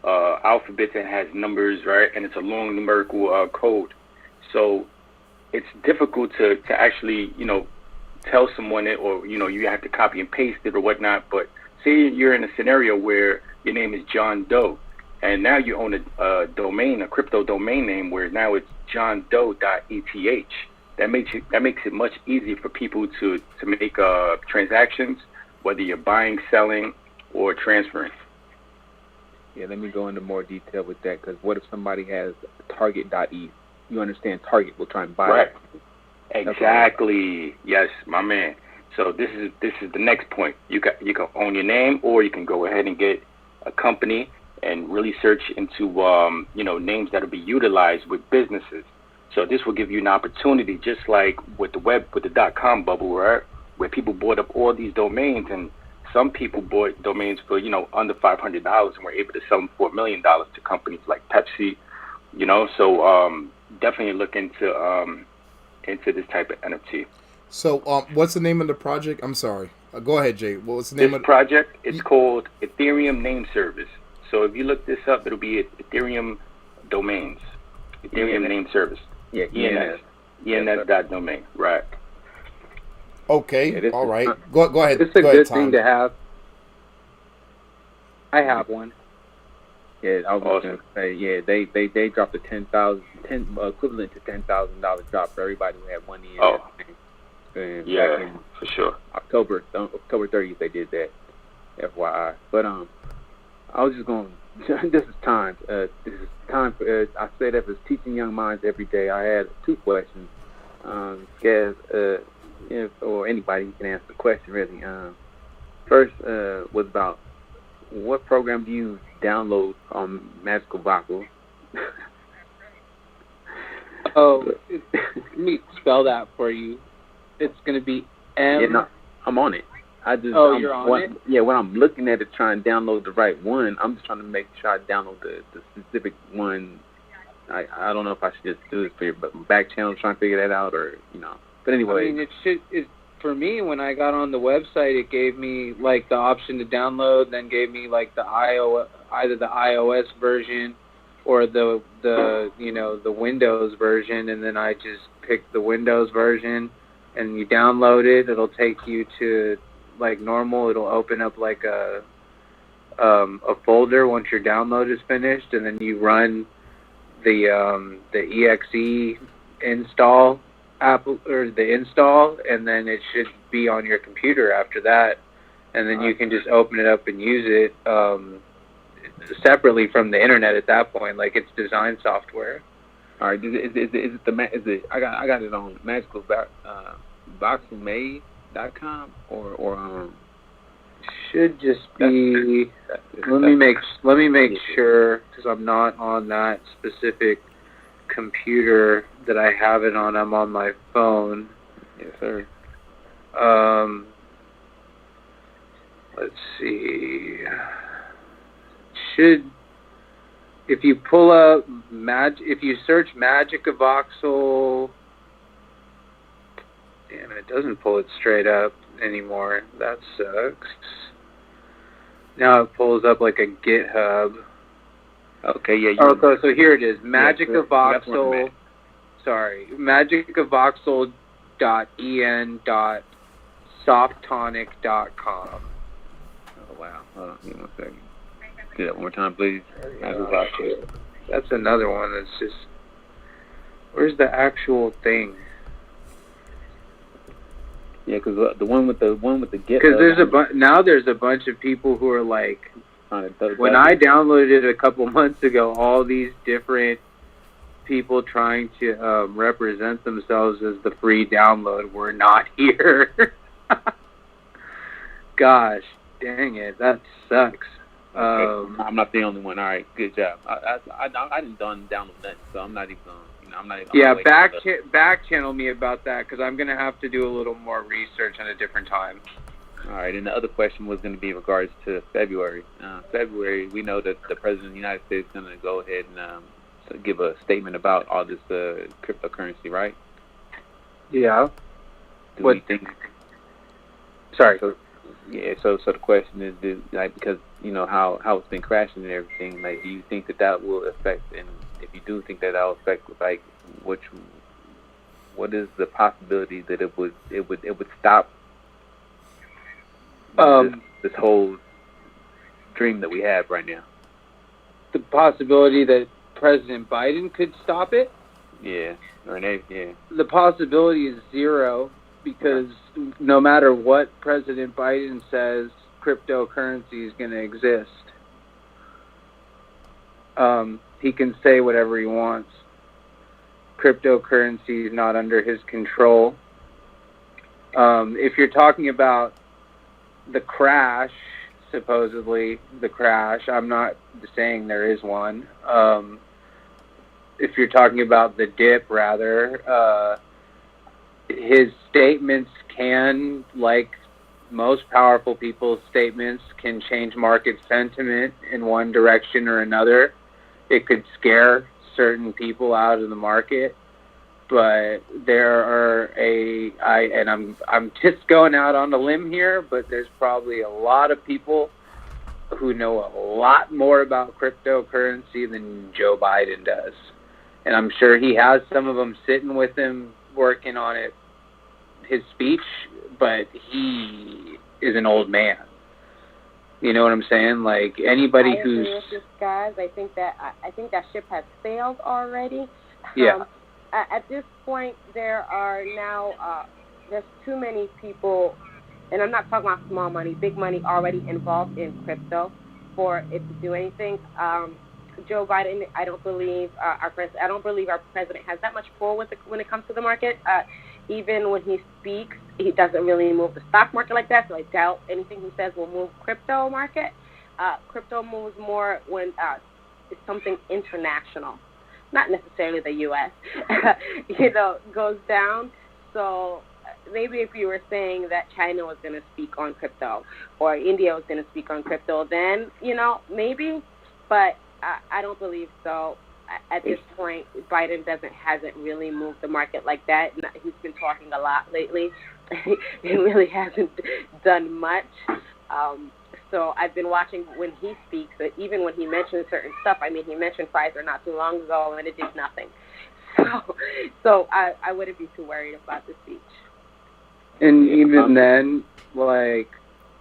alphabets and has numbers, right? And it's a long numerical code. So it's difficult to actually, tell someone it, or, you have to copy and paste it or whatnot. But say you're in a scenario where your name is John Doe, and now you own a domain, a crypto domain name, where now it's johndoe.eth. That makes it much easier for people to make transactions, whether you're buying, selling, or transferring. Yeah, let me go into more detail with that, because what if somebody has target.eth? You understand Target will try and buy right. it. Exactly. Yes, my man. So this is the next point. You can own your name, or you can go ahead and get a company and really search into names that will be utilized with businesses. So this will give you an opportunity, just like with the .com bubble, right, where people bought up all these domains, and some people bought domains for under $500 and were able to sell them for $1 million to companies like Pepsi. So definitely look into this type of NFT. So what's the name of the project? I'm sorry. Go ahead, Jay. What's the name of the project? It's called Ethereum Name Service. So if you look this up, it'll be Ethereum Domains. Ethereum Name Service. Yeah, ENS. ENS.domain. Right. Okay. All right. Go ahead. It's a good thing to have. I have one. Yeah, I was going to say, they dropped a equivalent to $10,000 drop for everybody who had 1 year. And yeah, for sure. October 30th they did that, FYI. But I was just going. This is time. This is time for. I say that for teaching young minds every day. I had 2 questions. Skaz, or anybody can answer the question really. First was about what program do you download on Magical Voxel? Let me spell that for you. It's going to be M. Yeah, no, I'm on it. You're on it? Yeah, when I'm looking at it, trying to download the right one, I'm just trying to make sure I download the specific one. I don't know if I should just do this for you, but back channel trying to figure that out, or But anyway, I mean, for me, when I got on the website, it gave me like the option to download, then gave me like either the iOS version or the Windows version, and then I just picked the Windows version, and you download it. It'll take you to like normal. It'll open up like a folder once your download is finished, and then you run the exe install app or the install, and then it should be on your computer after that, and then you can just open it up and use it separately from the internet at that point. Like, it's design software. All right, is it I got it on magicalvoxelmade.com or should just be. Let me make sure, because I'm not on that specific computer that I have it on. I'm on my phone. Yes, sir. Let's see. If you pull up if you search Magic of Voxel, damn, it doesn't pull it straight up anymore. That sucks. Now it pulls up like a GitHub. Okay, yeah. So here it is. Magic of Voxel. Sorry, magicofvoxel.en.softonic.com. Oh wow. Hold on, give me 1 second. Do that one more time, please. That's another one that's just. Where's the actual thing? Yeah, because the one with the GitHub. Because there's there's a bunch of people who are like, when I downloaded it a couple months ago, all these different people trying to represent themselves as the free download were not here. Gosh, dang it, that sucks. I'm not the only one. All right, good job. I didn't download nothing, so I'm not even going. I'm not even. Yeah, back channel me about that because I'm gonna have to do a little more research at a different time. All right, and the other question was going to be in regards to February. February, we know that the President of the United States is going to go ahead and give a statement about all this cryptocurrency, right? Yeah. Do we think? Sorry. So the question is, because you know how it's been crashing and everything, like, do you think that will affect? And if you do think that will affect, like, what is the possibility that it would stop? This whole dream that we have right now. The possibility that President Biden could stop it? Yeah. The possibility is zero because no matter what President Biden says, cryptocurrency is going to exist. He can say whatever he wants. Cryptocurrency is not under his control. If you're talking about the crash, supposedly the crash, I'm not saying there is one. If you're talking about the dip, rather, his statements can, like most powerful people's statements, can change market sentiment in one direction or another. It could scare certain people out of the market. But there are I'm just going out on a limb here, but there's probably a lot of people who know a lot more about cryptocurrency than Joe Biden does. And I'm sure he has some of them sitting with him working on it, his speech, but he is an old man. You know what I'm saying? Like, anybody who's... I agree with you, Skaz. I think that ship has sailed already. Yeah. At this point, there are now, there's too many people, and I'm not talking about small money, big money already involved in crypto for it to do anything. Joe Biden, I don't believe our president has that much pull when it comes to the market. Even when he speaks, he doesn't really move the stock market like that, so I doubt anything he says will move crypto market. Crypto moves more when it's something international. Not necessarily the U.S., goes down. So maybe if you were saying that China was going to speak on crypto or India was going to speak on crypto, then, maybe. But I don't believe so. At this point, Biden hasn't really moved the market like that. He's been talking a lot lately. He really hasn't done much. So I've been watching when he speaks, even when he mentions certain stuff. I mean, he mentioned Pfizer not too long ago, and it did nothing. So I wouldn't be too worried about the speech. And even then, like,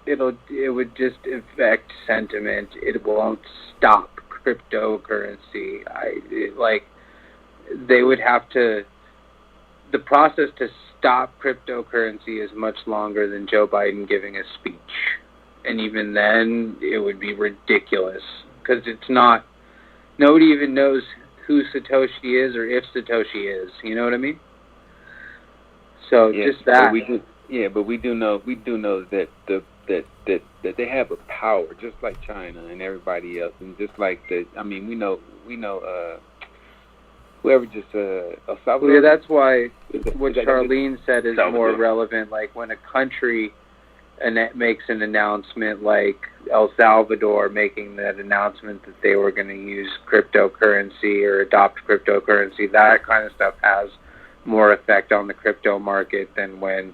it would just affect sentiment. It won't stop cryptocurrency. They would have to. The process to stop cryptocurrency is much longer than Joe Biden giving a speech. And even then, it would be ridiculous because it's not. Nobody even knows who Satoshi is or if Satoshi is. You know what I mean? So yeah, just that. But we do know that that they have a power, just like China and everybody else, and just like we know whoever just El Salvador. Yeah, that's why what Charlene said is more relevant. Like when a country makes an announcement, like El Salvador making that announcement that they were going to use cryptocurrency or adopt cryptocurrency, that kind of stuff has more effect on the crypto market than when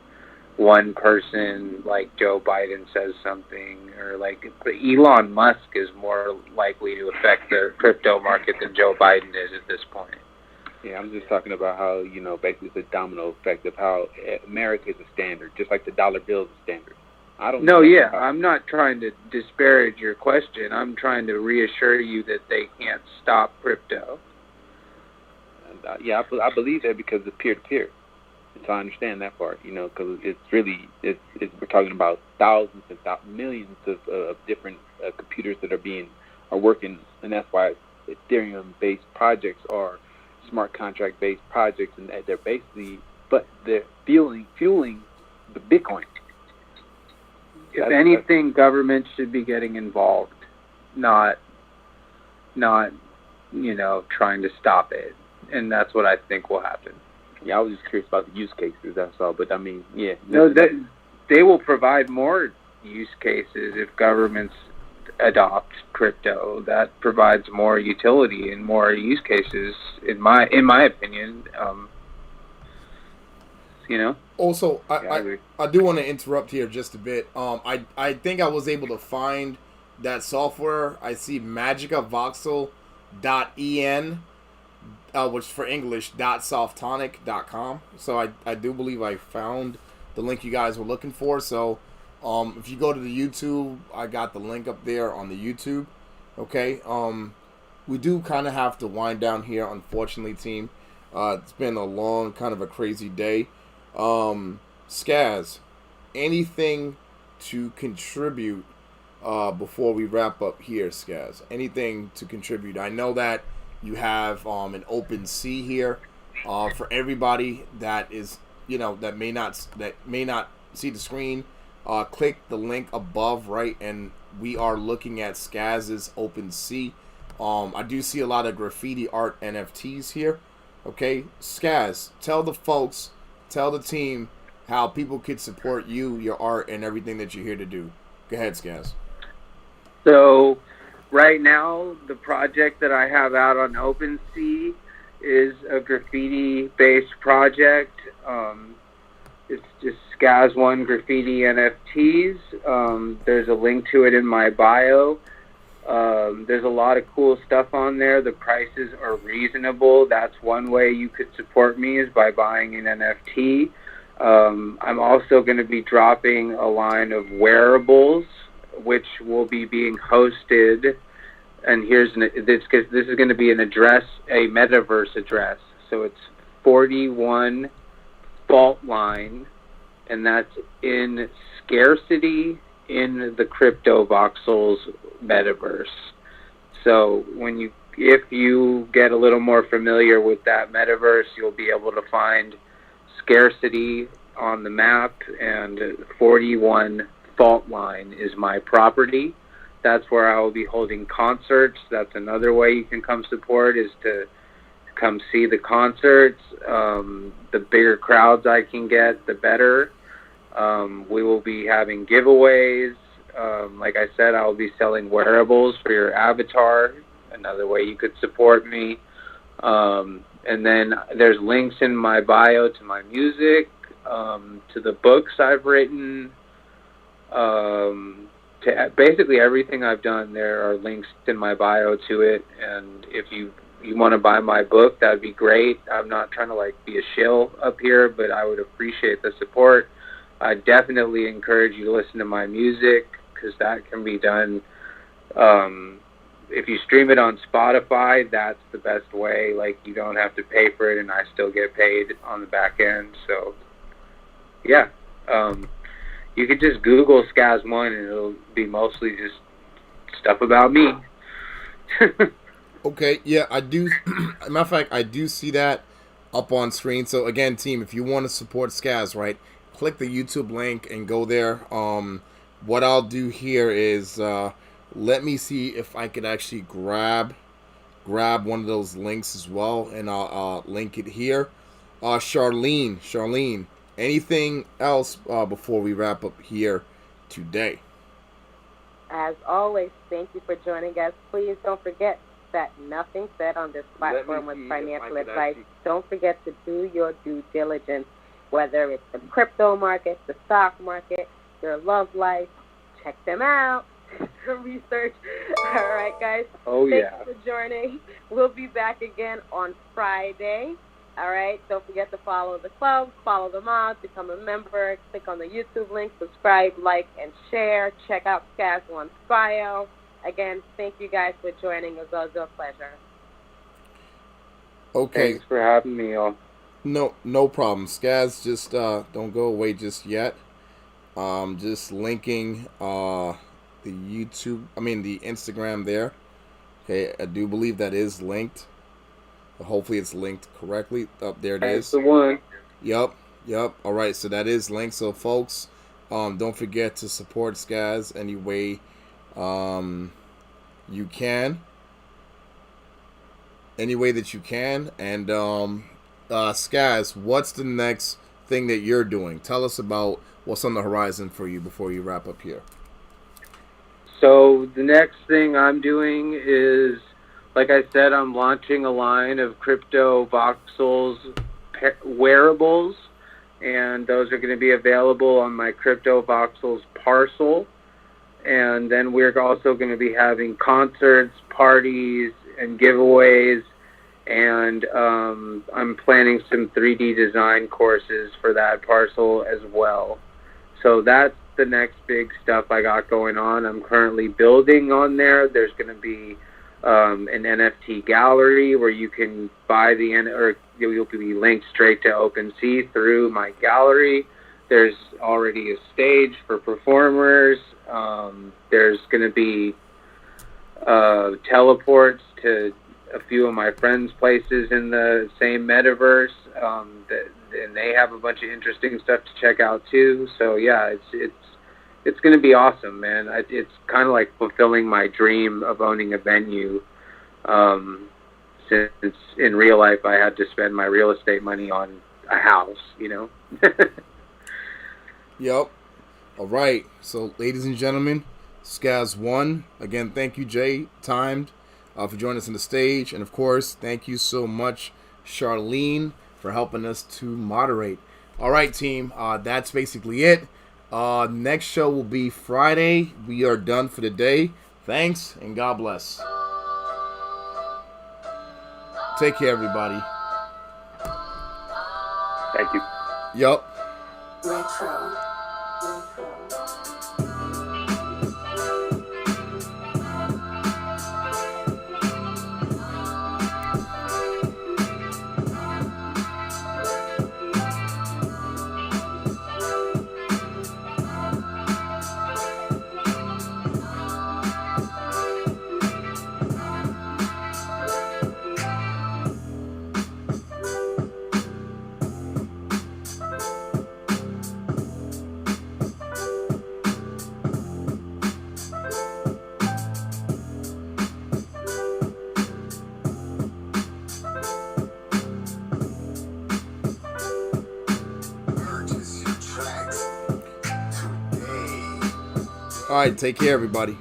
one person like Joe Biden says something, or like Elon Musk is more likely to affect the crypto market than Joe Biden is at this point. Yeah, I'm just talking about how, basically it's a domino effect of how America is a standard, just like the dollar bill is a standard. I'm not trying to disparage your question. I'm trying to reassure you that they can't stop crypto. And, I believe that because it's peer-to-peer. So I understand that part, because we're talking about thousands and millions of different computers that are working, and that's why Ethereum-based projects are smart contract based projects, and they're basically, but they're fueling the Bitcoin. If anything, government should be getting involved, not trying to stop it, and that's what I think will happen. Yeah, I was just curious about the use cases. That's all. But I mean, yeah. No, they will provide more use cases if governments adopt crypto. That provides more utility and more use cases, in my opinion. Also, I do want to interrupt here just a bit. I think I was able to find that software. I see magicavoxel.en, which for English, .softonic.com. So I do believe I found the link you guys were looking for. So if you go to the YouTube, I got the link up there on the YouTube. Okay. We do kind of have to wind down here, unfortunately, team. It's been a long, kind of a crazy day. Skaz, anything to contribute before we wrap up here, Skaz? Anything to contribute? I know that you have an open sea here for everybody that is, that may not see the screen. Click the link above, right, and we are looking at Skaz's open sea. I do see a lot of graffiti art NFTs here. Okay, Skaz, tell the folks, tell the team how people could support you, your art, and everything that you're here to do. Go ahead, Skaz. So, right now, the project that I have out on OpenSea is a graffiti-based project. It's just Skaz1 graffiti NFTs. There's a link to it in my bio. There's a lot of cool stuff on there. The prices are reasonable. That's one way you could support me, is by buying an NFT. I'm also going to be dropping a line of wearables, which will be being hosted. And this is going to be an address, a Metaverse address. So it's 41 fault line, and that's in scarcity in the Crypto Voxels Metaverse. So if you get a little more familiar with that Metaverse, you'll be able to find scarcity on the map, and 41 fault line is my property. That's where I will be holding concerts. That's another way you can come support, is to come see the concerts. The bigger crowds I can get, the better. We will be having giveaways. Like I said, I will be selling wearables for your avatar. Another way you could support me. And then there's links in my bio to my music, to the books I've written, to basically everything I've done. There are links in my bio to it. And if you want to buy my book, that'd be great. I'm not trying to be a shill up here, but I would appreciate the support. I definitely encourage you to listen to my music, because that can be done. If you stream it on Spotify, that's the best way. You don't have to pay for it, and I still get paid on the back end. So, yeah. You could just Google Skaz1, and it'll be mostly just stuff about me. Okay, yeah, I do. Matter of fact, I do see that up on screen. So again, team, if you want to support Skaz, right, click the YouTube link and go there. What I'll do here is let me see if I could actually grab one of those links as well, and I'll link it here. Charlene, anything else before we wrap up here today? As always, thank you for joining us. Please don't forget that nothing said on this platform was financial advice. Don't forget to do your due diligence, whether it's the crypto market, the stock market, your love life. Check them out. Some research. All right, guys. Thanks for joining. We'll be back again on Friday. All right. Don't forget to follow the club, follow them out, become a member, click on the YouTube link, subscribe, like, and share. Check out Skaz1's bio. Again, thank you guys for joining. It was a pleasure. Okay. Thanks for having me on. No problem. Skaz, just don't go away just yet. Just linking the Instagram there. Okay, I do believe that is linked. Hopefully it's linked correctly. Up there it That's is. the one. Yep. All right, so that is linked. So folks, don't forget to support Skaz any way you can. Any way that you can. And Skaz, what's the next thing that you're doing? Tell us about what's on the horizon for you before you wrap up here. So the next thing I'm doing is, like I said, I'm launching a line of crypto voxels wearables, and those are going to be available on my crypto voxels parcel. And then we're also going to be having concerts, parties, and giveaways. And I'm planning some 3D design courses for that parcel as well. So that's the next big stuff I got going on. I'm currently building on there. There's going to be an NFT gallery where you can buy or you'll be linked straight to OpenSea through my gallery. There's already a stage for performers. There's going to be teleports to a few of my friends' places in the same metaverse, and they have a bunch of interesting stuff to check out too. So yeah, it's going to be awesome, man. It's kind of like fulfilling my dream of owning a venue. Since in real life I had to spend my real estate money on a house, you know. Yep. All right. So, ladies and gentlemen, Skaz1. Again, thank you, Jay, Timed, for joining us on the stage. And, of course, thank you so much, Charlene, for helping us to moderate. All right, team. That's basically it. Next show will be Friday. We are done for the day. Thanks, and God bless. Take care, everybody. Thank you. Yup. Retro. All right, take care, everybody.